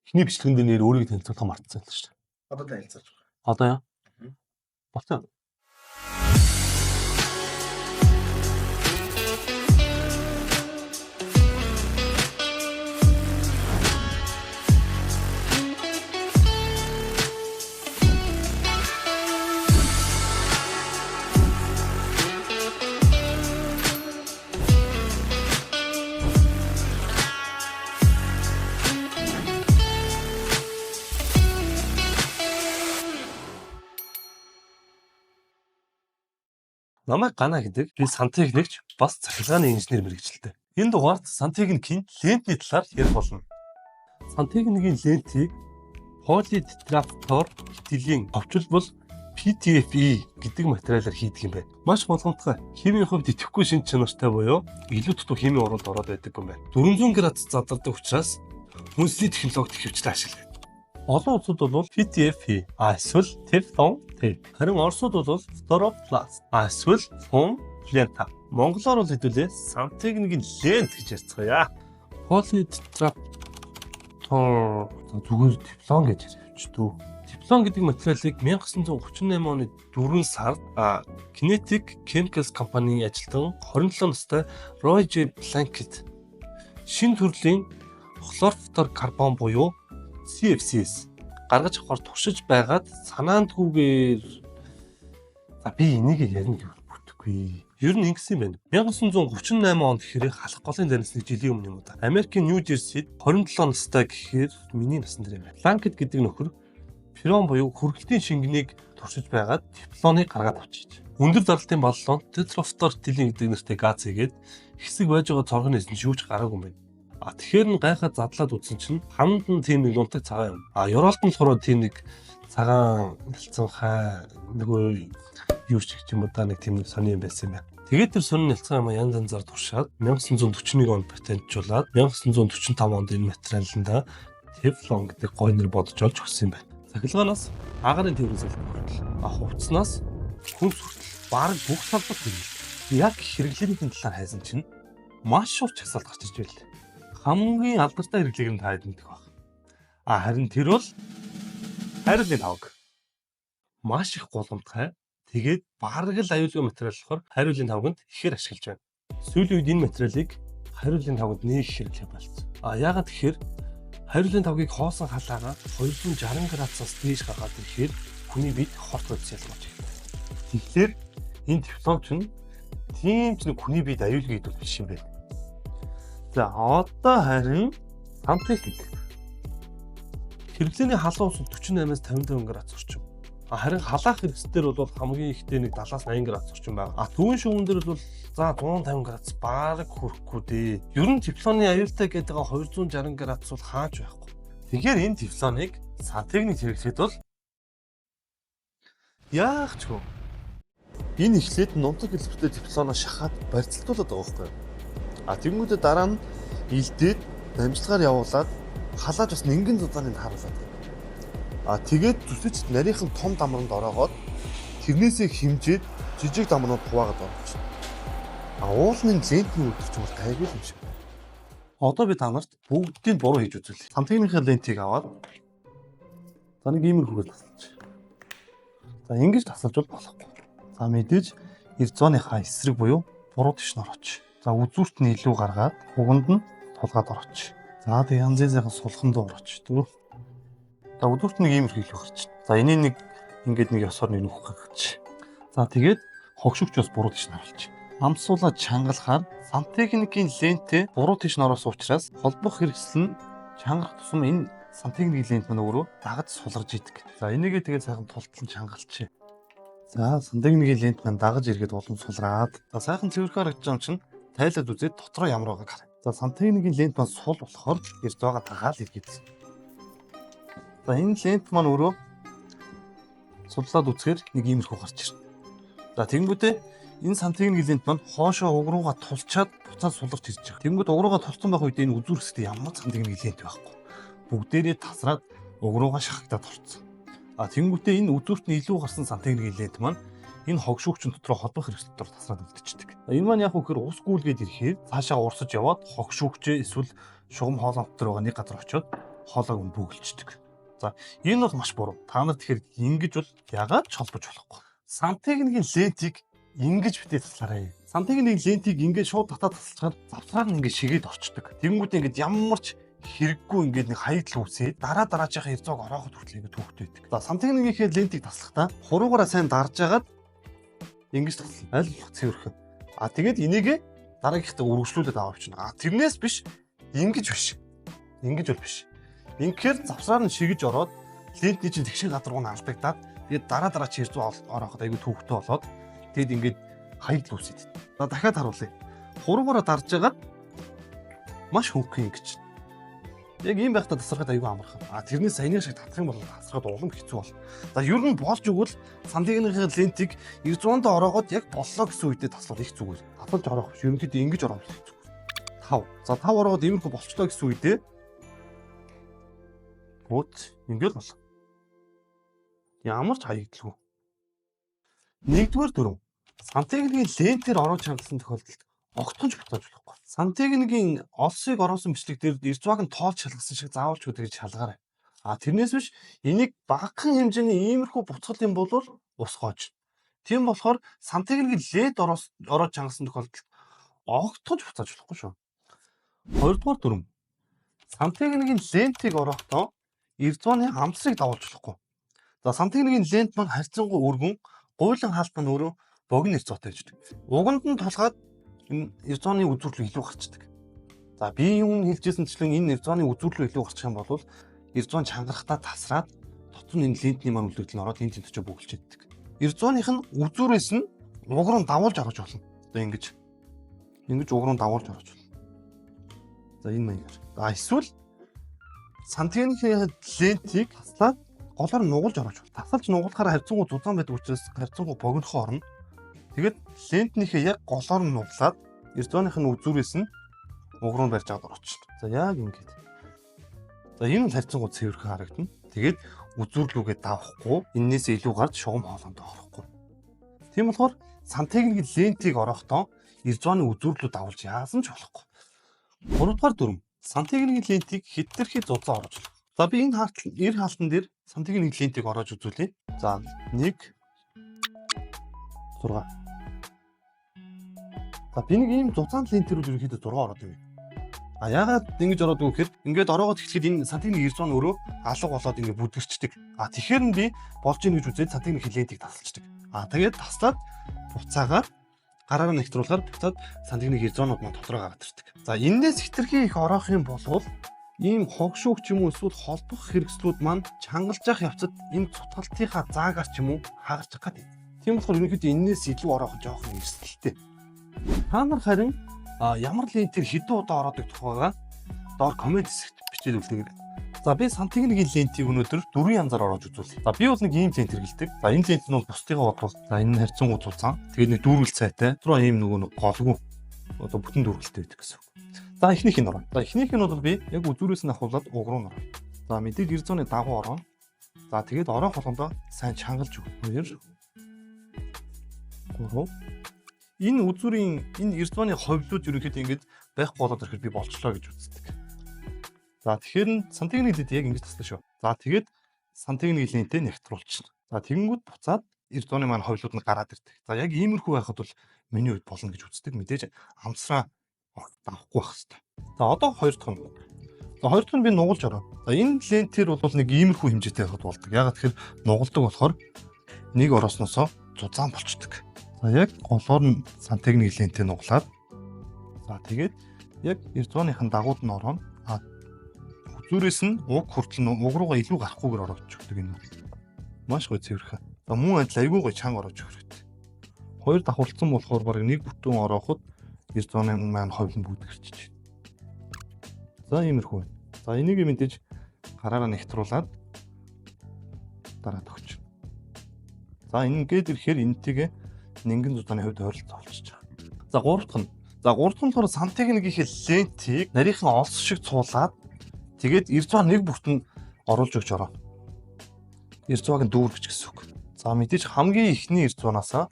Эхний бичлэгэн дээр нэр өөрийг танилцуулах мартсан л шүү дээ. Одоо танилцуулж байгаа. Одоо яа? Болтой. Намайг Гана гэдэг би сантехникч бас цахилгааны инженер мэргэжилтэй. Энэ дугаард сантехникийн лентний талаар ярих болно. Сантехникийн лентийг политетрафтор хитгэлийн товчлбол PTFE гэдэг материалаар хийдэг юм байна. Маш болгоомжтой. Химийн хувьд идэвхгүй шинж чанартай буюу илүү дутуу химийн оролт ороод байдаг юм байна. 400 градус задардаг учраас хүнсний технологид хөвчлэн ашигладаг. Олон улсууд бол PTFE эсвэл Teflon tape. Харин Оросууд бол Storoplast эсвэл Foam Planta. Монголоор бол хэдүүлээ сантехникийн лент гэж ярьцгаая. Политетрафтор зүгээр Teflon гэж ярьвчдөө. Teflon гэдэг материалыг 1938 оны 4 сард Kinetic Chemicals компанийн ажилтан 27 настай Roy J. Blanket шинэ төрлийн хлорфтор карбон буюу CFCs гаргаж авахар туршиж байгаад санаандгүйгээр би энийг ярина гэж бүтэхгүй. Ер нь ингэсэн юм байна. 1938 онд гэхээр халах голын дарнаас нэг жилийн өмнө юм уу да. Америкийн Нью Жерсид 27 настай гэхээр миний насан дээр юм байна. Blanket гэдэг нөхөр пирон буюу хүргэлтийн шингэнийг туршиж байгаад Teflon-ыг гаргаад авчиж. Өндөр даралтын баллон тетрaftor тилин гэдэг нэртэй газ игээд хэсэг байж байгаа цоргын нэсэн шүүж гараагүй юм байна. Тэгэхээр н гайхаад задлаад үзсэн чинь хамд нь тийм нэг нунтаг цагаан юм. Европт нь болохоор тийм нэг цагаан нэлцэн хай нөгөө юу ч юм уу да нэг тийм сони юм байсан юм байна. Тэгээд тэр сони нэлцэн юм янз янзаар туршаад 1941 онд патентжуулаад 1945 онд энэ материалында Teflon гэдэг гой нэр бодож олж өгсөн юм байна. Цахилгаанаас агарын тээврээс хүртэл хувцснаас хүнс хүртэл бараг бүх салбарт хэрэглэдэг. Яг хэрэглээний талаар хайсан чинь маш урт чагсаалт гарч ирж байлаа. Хамгийн алдартай хэрэглээг нь таад мэддэг баг. Харин тэр бол хариулын тавг. Маш их гулгамтгай. Тэгээд бараг л аюулгүй материал болохоор хариулын тавганд ихээр ашиглаж байна. Сүүлийн үед энэ материалыг хариулын тавганд нэг хэрэглэх болсон. Яагаад тэгэхээр хариулын тавгийг хоосон халаагаа 260 градусаас дээш гаргаад ирэхээр хүний бид хорт бодис ялгаж байна. Тэгэхээр энэ Teflon ч тийм ч нэг хүний бид аюулгүй гэдэг биш юм байна. За одоо харин сантехник. Хэрэглээний халуун ус 48-аас 55 градус орчим. Харин халаах хэрэгслээр бол хамгийн ихтэй нэг 70-аас 80 градус орчим байгаа. Түүн шугам дээр бол за 150 градус бараг хүрэхгүй дээ. Ер нь Teflon-ы аюултай гэдэг 260 градус бол хаач байхгүй. Тэгэхээр энэ Teflon-ыг сантехник хэрэглэхэд бол яах ч вэ? Энэ эхлээд нунтаг хэлбэртэй Teflon-о шахаад барьцалтуулаад байгаа байхгүй юу? Тэнгүүдээ дараа нь илдээд дамжлагаар явуулаад халааж бас нэгэн зузааныг харуулад. Тэгээд зүсэж нарийнхан том дамранд ороогоод тэрнээсээ хэмжээд жижиг дамрууд хуваагаад орж. Уулын лентний үлдэрч бол гайгүй юм шиг. Одоо би та нарт бүгдийг буруу хийж үзүүлье. Сантехникийн лентийг аваад за нэг иймэрхүүгээр тасалж. За ингэж тасалж бол болохгүй. За мэдээж 900-ийнхаа эсрэг буюу буруу тишн орооч. За үзүүрт нь илүү гаргаад хуганд нь тулгаад орооч. За тэг янз янзын сулханд орооч. За үзүүрт нэг иймэрхүү илүү гарч. За энийг нэг ингээд нэг ёсоор нэг нөхөх гэж. За тэгээд хогшигч бас буруу тишн харуулж. Амсуулаад чангалахаар сантехникийн лентээ буруу тишн ороосон учраас холбох хэрэгсэл нь чангарах тусам энэ сантехникийн лент маань өөрөө дагаж суларж идэг. За энийгээ тэгээд сайхан тултлан чангалчих. За сантехникийн лент маань дагаж иргэд улам сулраад. За сайхан цэвэрхэн харагдаж байгаа юм чинь тайлаад үзээд дотроо ямар байгааг харъя. За сантехникийн лент маань сул болохоор эрт байгаа тагаал иргэд. За энэ лент маань өөрөө судлаад үзэхээр нэг иймэрхүү гарч ирнэ. За тэнгүүтээ энэ сантехникийн лент маань хоошоо уг руугаа тулчаад буцаад суларч ирж байгаа. Тэнгүүд уг руугаа тулсан байх үед энэ үзүүрсэд ямар сантехникийн лент байхгүй. Бүгдээрээ тасраад уг руугаа шахагдаад орцсон. Тэнгүүтээ энэ үзүүрт нь илүү гарсан сантехникийн лент маань энэ хогшүүгчин дотроо холбох хэрэгсэл дотор тасраад үлдчихдэг. Энэ маань яг үхээр ус гүйлгээд ирэхээр цаашаа урсаж яваад хогшүүгчээ эсвэл шугам хоолон дотор байгаа нэг газар очиод хоолойг нь бөглөждөг. За энэ бол маш буруу. Та нар тэгэхээр ингэж бол яагаад ч холбож болохгүй. Сантехникийн лентийг ингэж битээ таслаарай. Сантехникийн лентийг ингэж шууд татаад тасалчаар завсраар нь ингэж шигээд орчдөг. Тэнгүүдээ ингэж ямар ч хэрэггүй ингэж нэг хаягдл үүсээ дараачихаа эрзоог орооход хүртэл ингэ төвхтэй байдаг. За сантехникийн лентийг таслахдаа хуруугаараа сайн дарж агаад ингэж таслана. Аль болох цэвэрхэн. Тэгээд энийг дараагийнхтай үргэлжлүүлээд авчихна. Тэрнээс биш ингэж биш. Ингэж бол биш. Инхээр завсраар нь шигэж ороод лентний чинь тэгшин гадаргуу нь алдагдаад тэгээд дараа чи эрзүү орооход айгүй төвхтэй болоод тэгээд ингэж хаягдл үүсээд. За дахиад харуулъя. Хуруугаараа дарж агаад маш хөнгөн ингэж. Яг ийм байхдаа тасрахад айгүй амархан. Тэрнээс саяны шиг татах юм бол тасрахад улам хэцүү бол. За ер нь болж өгвөл сантехникийн лентийг 900-д ороогоод яг боллоо гэсэн үедээ таслах их зүгээр. Таслаж ороох биш. Ерөнхийдөө ингэж ороох их зүгээр. 5. За 5 ороогоод иймэрхүү болчлоо гэсэн үедээ ингээд бол. Ямар ч хаягдлгүй. Нэгдүгээр дүрм. Сантехникийн лентээр оруулж хандсан тохиолдолд огтхонч буцааж болохгүй. Сантехникийн олсыг ороосон бичлэг дээр эрзваг нь тоолж шалгасан шиг заавалч үдгэж шалгаарай. Тэрнээс биш энийг багахан хэмжээний иймэрхүү буцгал юм бол усгоож. Тийм болохоор сантехникийн лент ороож хангасан тохиолдолд огтхонч буцааж болохгүй шүү. Хоёрдугаар дүрм. Сантехникийн лентийг орохдоо эрзваны амсрыг давуулж болохгүй. За сантехникийн лент маань харьцангуй өргөн, гуйлан хаалт маань өөрөө богино эрзватай гэж. Уганд нь тулгаад энэ эрзваны үзүүрлүү илүү гарчдаг. За би юм хэлжсэнчлэн энэ эрзваны үзүүрлүү илүү гарчих юм бол эрзван чангарахтаа тасраад дотор нь энэ лентний маань үлдэгдэл нь ороод энэ тэнцэж бөглөж яддаг. Эрзваных нь үзүүрээс нь уг руу давуулж орож болно. Одоо ингэж уг руу давуулж орож болно. За энэ маягаар. Эсвэл сантехникийн лентийг таслаад голоор нугалж орож байна. Тасалж нугалахаар харьцангуй зузаан байдаг учраас харьцангуй богинохоо орно. Тэгээд лентнийхээ яг голоор нь нуглаад эрзваных нь үзүүрээс нь уг руу барьж аваад орчихно. За яг ингэж. За энэ нь харьцангуй цэвэрхэн харагдана. Тэгээд үзүүрлүүгээ давахгүй, энээс илүү гарч шугам хоолонд орохгүй. Тийм болохоор сантехникийн лентийг орохдоо эрзваны үзүүрлүү давуулж яасан ч болохгүй. 3-р дүрм. Сантехникийн лентийг хэтэрхий зузаан оруулж болох. За би энэ хаалтан дээр сантехникийн лентийг ороож үзүүлье. За 1 6. За би нэг ийм зузаан лентээр ерөнхийдөө 6 ороод байна. Яагаад ингэж ороод вэ гэхээр ингээд ороогод эхлэхэд энэ сантехникийн эрзван өөрөө алга болоод ингээд бүдгэрчдэг. Тэгэхээр нь би болж ийн гэж үзээд сантехникийн лентийг тасалчдаг. Тэгээд таслаад буцаагаар гараараа нэгтруулахаар буцаад сантехникийн эрзванууд маань дотроо гараад ирдэг. За энэс хэтэрхий их ороох юм бол ийм хогшууг ч юм уу эсвэл холбох хэрэгслүүд маань чангалж явах явцад энэ цутгалтынхаа заагаар ч юм уу хагарч байгаа гэдэг. Тийм болохоор ерөнхийдөө энэс илүү ороох жоохон эрсдэлтэй. Та нар харин ямар лентээр хэдэн удаа ороодаг тухайга доор комент хэсэгт бичээд үлдээгээрэй. За би сантехникийн лентийг өнөөдөр 4 янзаар ороож үзүүлье. За би бол нэг ийм лент хэрэгэлдэг. За энэ лент нь бол бусдыгаа бодлоо. За энэ нь харьцангуй зузаан. Тэгээд нэг дүүргэл цайтай. Түрүү ийм нөгөө нэг голгүй. Одоо бүтэн дүүргэлтэй байдаг гэсэн үг. За эхнийх нь ороо. За эхнийх нь бол би яг үзүүрээс нь ахуулаад уг руу ороо. За мэдээж эрзваны дагуу ороо. За тэгээд ороох болгондоо сайн чангалж өг. 2 3. Энэ үзүүрийн энэ эрзваны ховлууд ерөнхийдөө ингэж байхгүй болоод ирэхэд би болчлоо гэж үздэг. За тэгэхээр сантехникийн лент яг ингэж таслаа шүү. За тэгээд сантехникийн лентээ нэгтруулчихна. За тэгэнгүүт буцаад эрзваны маань ховлууд нь гараад ирдэг. За яг иймэрхүү байхад бол миний хувьд болно гэж үздэг. Мэдээж амсраа давахгүй байх хэрэгтэй. За одоо хоёр дахь нь. За хоёр дахь нь би нугалж ороо. За энэ лентээр бол нэг иймэрхүү хэмжээтэй байхад болдог. Ягаад тэгэхээр нугалдаг болохоор нэг ороосноосоо зузаан болчдөг. За яг голоор нь сантехникийн лентээ нуглаад за тэгээд яг эрзваныхын дагууд нь ороо. Зүрээс нь уг хүртэл уг руугаа илүү гарахгүйгээр ороож өгдөг энэ. Маш гоё цэвэрхэн. За мөн адил айгүй гоё чанга ороож өгөх хэрэгтэй. Хоёр давхарлцсан болохоор баг нэг бүтэн орооход эрзваны маань ховлон бүдгэрчиж. За иймэрхүү. За энийг мэдээж гараараа нэгтруулаад дараад өгч. За ингээд ирэхээр энтэйгээ нингэн зузааны хувьд ойролцоо олчиж байгаа. За гурав дахь нь. За гурав дахь нь болохоор сантехникийн лентийг нарийнхан олс шиг цуулаад тэгээд эрзваа нэг бүртэн оруулж өгч ороо. Эрзвааг нь дүүргэж гэсэн үг. За мэдээж хамгийн ихний эрзваанаасаа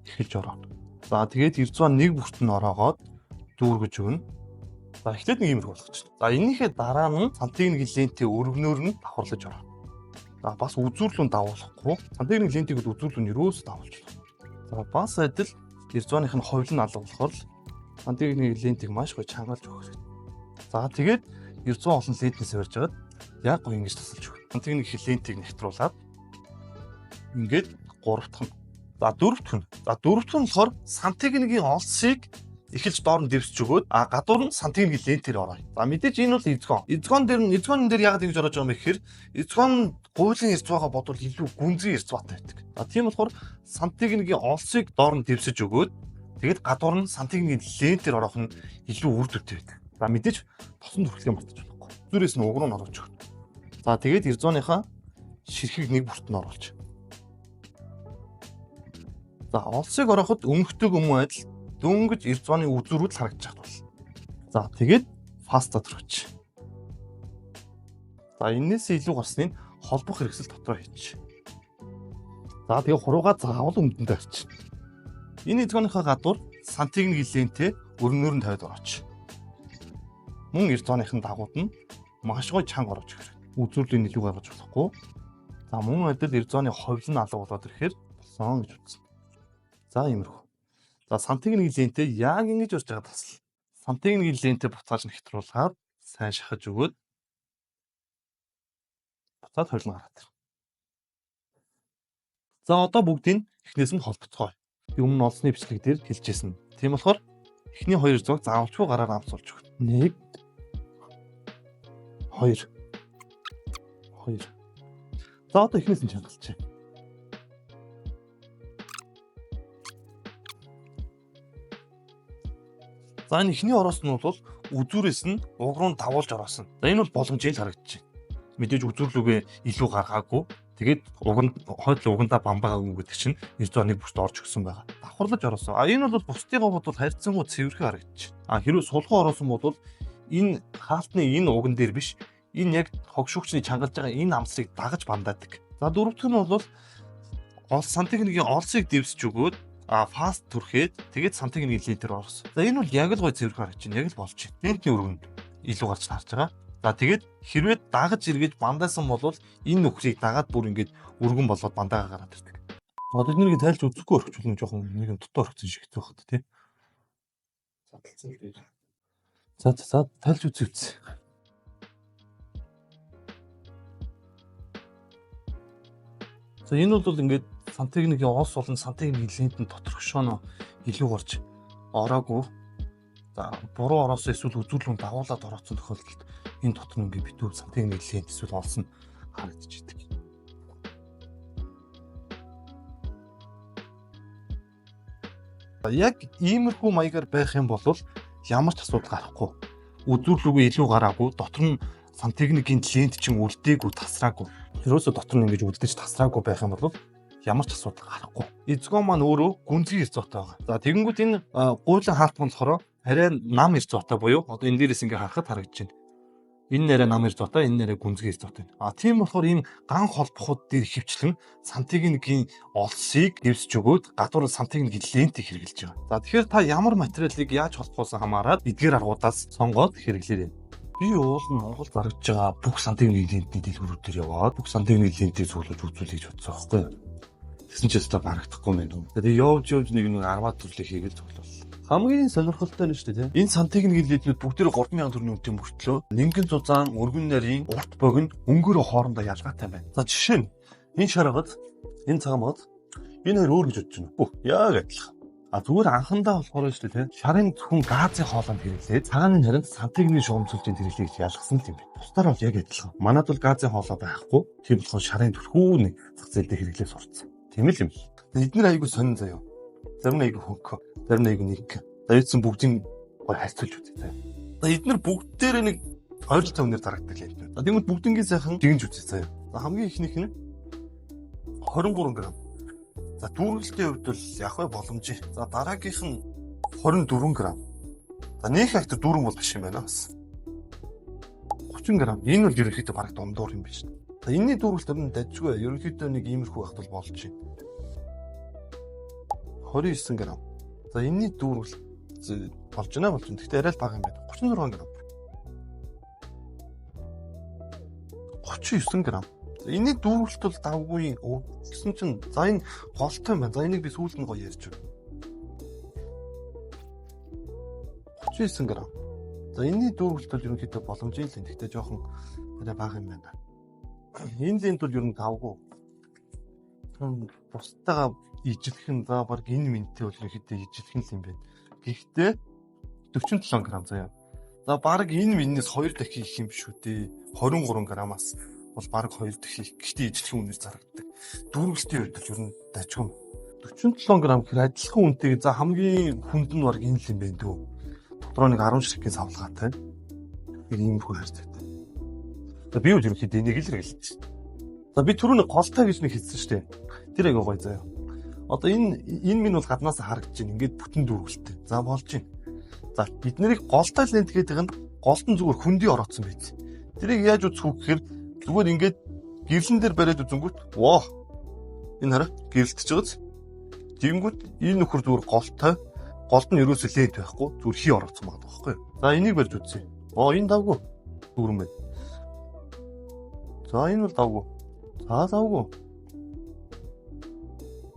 эхэлж ороо. За тэгээд эрзваа нэг бүртэн ороогоод дүүргэж өгнө. За эхлээд нэг иймэрхүү болгочихно. За энийхээ дараа нь сантехник лентийн өргөнөөр нь давхарлаж ороо. За бас үзүүрлүүн давуулахгүй. Сантехник лентийг үзүүрлүүн юроос давуулчихлаа. За бас адил ирзооных нь ховлон алга болохоор л сантехник лентийг маш гоё чангалж өгөх хэрэгтэй. За тэгээд ирзоо олон лентнээс барьж агаад яг гоё ингэж тасалж өгөх. Сантехник лентийг нэвтрүүлээд ингээд 3 дахь нь. За 4 дахь нь. За 4 дахь нь болохоор сантехникийн олсыг эхэлж доор нь дэвсэж өгөөд гадуур нь сантехник лентээр ороо. За мэдээж энэ бол эзгон. Эзгон дээр яагаад ингэж орож байгаа юм бэ гэхээр эзгон гуйлын эрцваагаа бодвол илүү гүнзгий эрцваатай байдаг. За тийм болохоор сантехникийн олсыг доор нь дэвсэж өгөөд тэгээд гадуур нь сантехникийн лентээр орох нь илүү үр дүнтэй байдаг. За мэдээж тосон төрхлөө мартаж болохгүй. Зүрээс нь уг руу оруулж өгнө. За тэгээд эрзооныхаа ширхэг нэг бүрт нь оруулж. За олсыг ороход өмнөхдөг өмнө адил дөнгөж эрзооны үзүүрүүд харагдаж байгаа бол. За тэгээд фаста төрөч. За энээс илүү гарсныг холбох хэрэгсэл дотроо хийчих. За тэгээд хуруугаа заавал өмдөндөө авчих. Энэ эрзооныхаа гадуур сантехник лентээ өрнөөр нь тавиад орооч. Мөн эрзооныхын дагууд нь маш гоё чанга орож ирэх. Үзүүрлийн илүү гаргаж болохгүй. За мөн адил эрзооны ховлон алга болоод ирэхээр болсон гэж үзсэн. За иймэрхүү. За сантехник лентээ яг ингэж урьж байгаа тасал. Сантехник лентээ буцааж нэвтрүүлээд сайн шахаж өгөөд буцаад ховлон гаргаад ир. За одоо бүгдийг эхнээс нь холбоцгоо. Өмнө олсны бичлэг дээр хэлжсэн. Тийм болохоор эхний 2 зураг заавалчгүй гараар амсуулж өгнө. 1 2 2. За одоо эхнээс нь чангалж байна. За энэ эхний ороос нь бол үзүүрээс нь уг руу давуулж ороосон. За энэ бол боломжтой л харагдаж байна. Мэдээж үзүүрлүүгээ илүү гаргаагүй. Тэгээд хойдлын угандаа бамбаагаагүй гэдэг чинь эрзооны бүрт орж өгсөн байгаа. Давхарлаж ороосон. Энэ бол бусдыгаа бодвол харьцангуй цэвэрхэн харагдаж байна. Хэрвээ сулган ороосон бол энэ хаалтны энэ уган дээр биш, энэ яг хогшүүгчний чангалж байгаа энэ амсрыг дагаж бандаадаг. За дөрөвдөх нь бол сантехникийн олсыг дэвсэж өгөөд фаст түрхээд тэгээд сантехник лентээр орсон. За энэ бол яг л гоё цэвэрхэн харагдаж байна. Яг л болж байна. Лентийн өргөнд илүү гарч харж байгаа. За тэгээд хэрвээ дагаж эргэж бандаасан бол энэ нөхрийг дагаад бүр ингээд өргөн болоод бандаага гараад ирдэг. Одоо эднийг тайлж үзэхгүй орчихвол жоохон нэг дотоо орчихсон шиг хэцүү байна тий. Задлцсан л дээ. За тайлж үзье. За энэ бол ингээд сантехникийн оос болон сантехникийн лентийн доторхшоо илүү гарч ороогүй. За буруу ороосоо эсвэл үзүүлэлт дагуулад орооцсон тохиолдолд энэ дотор ингээд битүү сантехник лент эсвэл олсон харагдаж идэг. Яг иймэрхүү маягаар байх юм бол ямар ч асуудал гарахгүй. Үзүүлэлтгүй илүү гараагүй, дотор нь сантехникийн лент чинь үлдээгүй, тасраагүй. Тэрөөсөө дотор нь ингэж үлдээж тасраагүй байх юм бол ямар ч асуудал гарахгүй. Эзгон маань өөрөө гүнзгий эрцоотой байгаа. За тэгэнгүүт энэ гуйлан хаалтман болохоор арай нам эрцоотой буюу одоо энэ дээрээс ингээ харахад харагдаж байна. Энэ нэрэ нам эрцоотой, энэ нэрэ гүнзгий эрцоотой. Тийм болохоор ийм ган холбохууд дээр хөвчлэн сантехникийн олсыг дэвсэж өгөөд гадуур сантехникийн лентийг хэрэглэж байгаа. За тэгэхээр та ямар материалыг яаж холбохоос хамаарат эдгээр аргуудаас сонгоод хэрэглээрэй. Би уул нь Монгол зарагдж байгаа бүх сантехникийн лентний дэлгүүрүүд дээр яваад бүх сантехникийн лентийг цуглуулж үзүүлэх гэж бодсон байхгүй юу? Тэсэн ч өстой барагдахгүй мэн үү. Тэгээд явж нэг 10 төрлийг хийгээл цуглууллаа. Хамгийн сонирхолтой нь шүү дээ. Энэ сантехникийн лентүүд бүгд 3000 төгрөгийн үнэтэй мөртлөө нингэн зузаан, өргөн нарийн урт богино өнгөөрөө хоорондоо ялгаатай байна. За жишээ нь энэ шаргад, энэ цагаамгад энэ хоёр өөр гэж бодож байна. Яг адилхан. Зүгээр анхандаа болохоор шүү дээ. Шарын зөвхөн газын хоолойнд хэрэглээд цагааны харин сантехникийн шугамцуулжийн хэрэглээг ялгасан юм байна. Бусдаар бол яг адилхан. Манайд бол газын хоолой байхгүй. Тийм болохоор шарын төрхүү нэг зах зээл дээр хэрэглээ сурцсан. Тийм л юм. Эдгээр айгуу сонин заяа. Зарим айгуу хөнгө. Зарим айгуу нэг. Заавчсан бүгдийн гой хайцуулж үзье заяа. За эдгээр бүгдээр нэг ойролцоо үнээр дарагддаг юм байна. За тэгмэд бүгднгийн сайхан дэгнж үзье заяа. За хамгийн ихнийх нь 23 г. За дүүргэлтийн хувьд бол яг бай боломжтой. За дараагийнх нь 24 г. За нэг фактор дүүрэн бол биш юм байна бас. 30 г. Энэ бол ерөнхийдөө бараг дундуур юм биш. За энэний дүүргэлт нь дажгүй. Ерөнхийдөө нэг иймэрхүү байхад бол болж байна. 29 г. За энэний дүүргэлт болж байна. Гэхдээ арай л бага юм байна. 36 г. 39 г. Энийг дүүрэлт бол давгүй гэсэн чинь за энэ голтой юм байна. За энийг би сүүлд нь гоё ярьж байна. 39 г. За энэний дүүрэлт бол ерөнхийдөө боломжийн л энэ. Гэхдээ жоохон арай бага юм байна. Энэ лент бол ер нь давгүй. Бусдаагаа ижилхэн за баг энэ минтээ бол ерөнхийдөө ижилхэн л юм байна. Гэхдээ 47 г заяа. За баг энэ миннээс 2 дахин их юм биш үү дээ. 23 г-аас бол баг 2 дахин их. Гэхдээ ижилхэн үнээр зарагддаг. Дүүргэлтийн үед бол ер нь дажгүй. 47 г гэхээр адилхан үнэтэйг за хамгийн хүнд нь баг энэ л юм байна дөө. Дотроо нэг 10 ширхгийн савлгаатай. Ийм хөө харьцаатай. За би үл ерөнхийдөө энийг л хэлж байна. За би түрүүний голтой гэж нэг хэлсэн шүү дээ. Тэр аяга гоё заяа. Одоо энэ минь бол гаднаас харагдаж байна. Ингээд бүтэн дүүргэлтэй. За болж байна. За бид нарыг голтой лент гэдэг нь голтон зүгээр хөндөй ороодсон байц. Тэрийг яаж үзэх вэ гэхээр зүгээр ингээд гэрлэн дээр бариад үзэнгүүт воо. Энэ хараа гэрэлтэж байгааз. Тэгэнгүүт энэ нөхөр зүгээр голтой. Голд нь ерөөсөө лент байхгүй. Зүгээр хий ороодсон байгаа байхгүй. За энийг барьж үзье. Энэ давгүй. Дүүрэн байна. За энэ бол давгүй. За давгүй.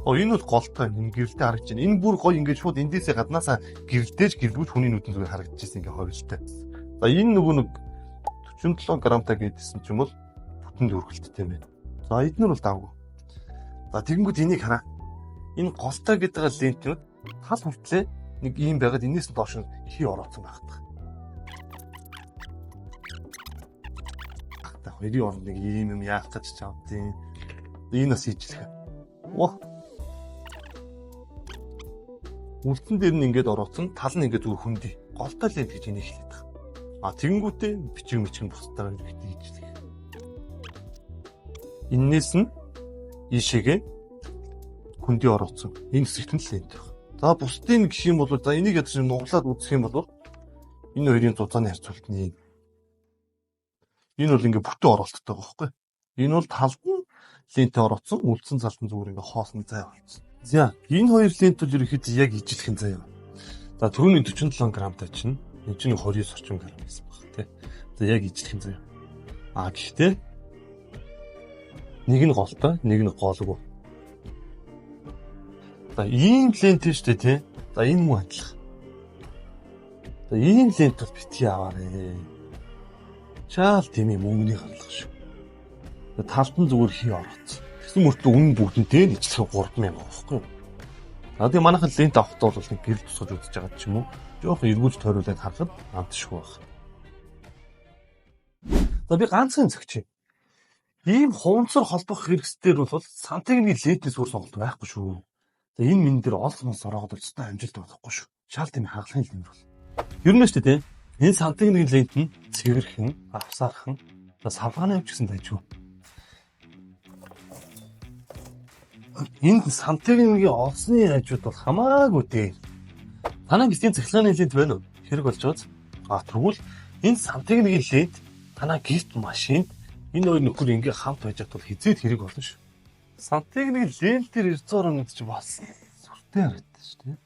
Энэ бол голтой энэ гэрэлтэй харагдаж байна. Энэ бүр гоё ингээд шууд эндээсээ гаднаасаа гэрэлтэж гэрэлгүүч хүний нүдэн зүгээр харагдаж байсан ингээд хойлолтой. За энэ нөгөө нэг 47 г-тай гэдсэн ч юм бол бүтэн дүүргэлттэй байна. За эднэр бол давгүй. За тэгэнгүүт энийг хараа. Энэ голтой гэдэг лентнүүд тал хүртлээ нэг ийм байгаад энэс нь доош нь хий ороодсон багтах. За 2-ын оронд нэг ийм юм яах гэж чамдیں۔ Энэ бас хийжлэх. Үлдэн дээр нь ингээд ороодсон, тал нь ингээд зүгээр хөндөй. Голтой лент гэж энийг хэлээд байгаа. Тэгэнгүүтээ бичиг бусдаар хэрэгтэй хийжлэх. Иннээс нь ийшээгээ хөндөй ороодсон. Энэ хэсэгт нь лент байна. За бусдын гэх юм бол за энийг ядаж нуглаад үзэх юм бол энэ хоёрын зузааны харьцуулт нь энэ бол ингээд бүтэн оролттой байгаа байхгүй. Энэ бол талд нь лентээ ороодсон, үлдсэн цалт нь зүгээр ингээд хоосны зай болсон. За энэ хоёр лент бол ерөнхийдөө яг ижилхэн заяа. За түрүүний 47 г-тай чинь энэ чинь 29 орчим грамм байсан баг тий. За яг ижилхэн заяа. Гэхдээ нэг нь голтой, нэг нь голгүй. За ийм лент шүү дээ тий. За энэ муу адилхан. За ийм лент бол битгий аваарэ. Чаал тийм юм өнгөний хандлага шүү. Талд нь зүгээр хий ороодсон. Тэгсэн мөртөө үнэн бүгдэнтэй нь ижилхэн 3000 байхгүй юу? За тийм манайхан лент авахдаа бол нэг гэрэл тусгаж үзэж байгаа ч юм уу. Жохон эргүүлж тойруулаад харахад амтшгүй байна. За би ганцхан зөгч. Ийм хуванцар холбох хэрэгслээр бол сантигны лентнээс өөр сонголт байхгүй шүү. За энэ минь дээр олсноос ороод өстой амжилт байхгүй шүү. Шал тийм хагалгын лент бол. Ер нь шүү дээ. Энэ сантигны лент нь цэвэрхэн, авсаархан, савгааны авч гэсэн дайжгүй. Энэ сантигны олсны хажууд бол хамаагүй дээ. Танай гисийн цахилгааны лент байна уу? Хэрэг болж байгаа. Тэгвэл энэ сантигны лент танай гист машинд энэ хоёр нөхөр ингээ хамт байж байгаа бол хизээд хэрэг болно шүү. Сантигны лентээр 900 орон гэдэг чинь бас сүртэй харагдаж шүү дээ.